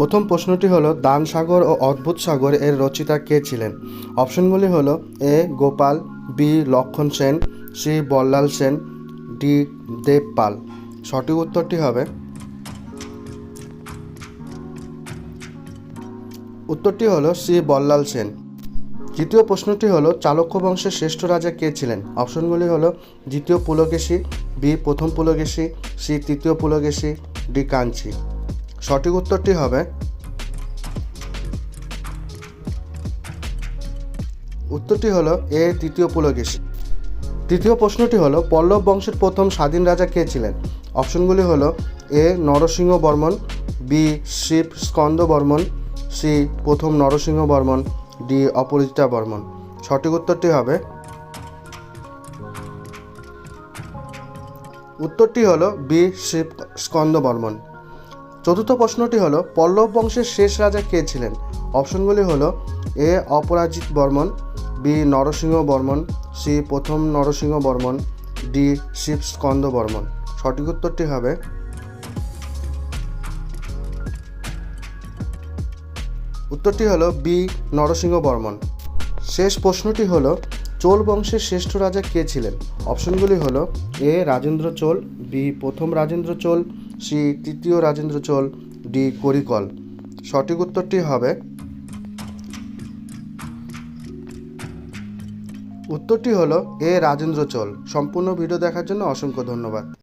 প্রথম প্রশ্নটি হলো দান সাগর ও অদ্ভুত সাগর এর রচয়িতা কে ছিলেন? অপশনগুলি হলো এ গোপাল, বি লক্ষণ সেন, সি বল্লাল সেন, ডি দেবপাল। সঠিক উত্তরটি হবে হলো সি বল্লাল সেন। তৃতীয় প্রশ্নটি হলো চালুক্য বংশের শ্রেষ্ঠ রাজা কে ছিলেন? অপশনগুলি হলো দ্বিতীয় পুলকেশী, বি প্রথম পুলকেশী, সি তৃতীয় পুলকেশী, ডি কাঞ্চি। সঠিক উত্তরটি হবে এ তৃতীয় পুলকেশী। তৃতীয় প্রশ্নটি হলো পল্লব বংশের প্রথম স্বাধীন রাজা কে ছিলেন? অপশনগুলি হলো এ নরসিংহ বর্মন, বি শিব স্কন্দ বর্মন, সি প্রথম নরসিংহ বর্মন, ডি অপরাজিতা বর্মন। সঠিক উত্তরটি হলো বি শিব স্কন্দ বর্মন। চতুর্থ প্রশ্নটি হলো পল্লব বংশের শেষ রাজা কে ছিলেন? অপশনগুলি হলো এ অপরাজিত বর্মন, বি নরসিংহ বর্মন, সি প্রথম নরসিংহ বর্মন, ডি শিব স্কন্দ বর্মন। সঠিক উত্তরটি হলো বি নরসিংহ বর্মন। শেষ প্রশ্নটি হলো চোল বংশের শ্রেষ্ঠ রাজা কে ছিলেন? অপশনগুলি হলো এ রাজেন্দ্র চোল, বি প্রথম রাজেন্দ্র চোল, সি তৃতীয় রাজেন্দ্র চোল, ডি করিকল। সঠিক উত্তরটি হলো এ রাজেন্দ্র চোল। সম্পূর্ণ ভিডিও দেখার জন্য অসংখ্য ধন্যবাদ।